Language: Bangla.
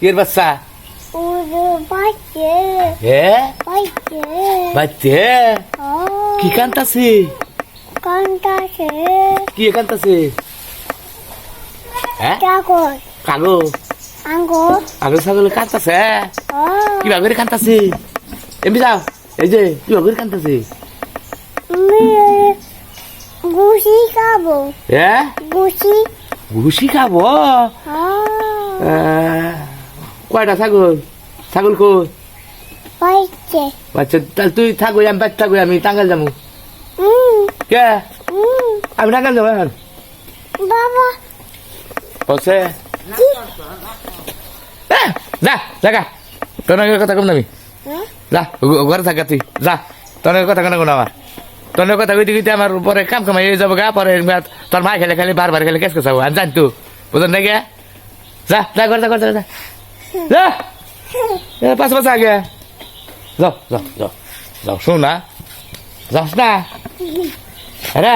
কির বাচ্চা বাচ্চে হে বাচ্চে বাচ্চে কি কান্তাছে কান্তাছে কি কান্তাছে হ্যাঁ কাগজ কাগজ আঙ্গুর কাগজ ছাগল কান্তাছে কিভাবে করে কান্তাছে এমনি যাও এই যে কিভাবে করে কান্তাছে গুছি খাবো হ্যাঁ গুছি ঘুষি খাবো কয়টা ছাগল ছাগল কো বাচ্চে আচ্ছা তাহলে তুই থাকো আমি বাচ্চা থাকো আমি টাঙ্গাল যাবো কে আমি টাঙ্গাল যাবো এখন বাবা বসে যা জাগা তোর কথা কম নামি যা ঘরে থাকা তুই যা তোর কথা কেন কোনো আমার তোর কথা কইতে কইতে আমার পরে কাম কামাই হয়ে যাবো গা পরে তোর মা খেলে খালি বারবার খেলে কেস কেসাবো আমি জানি তো বুঝলেন না গে যা যা ঘরে যা যা যা পাঁচ পাঁচ আগে যাও যাও যাও যাও শোন না যাস না রে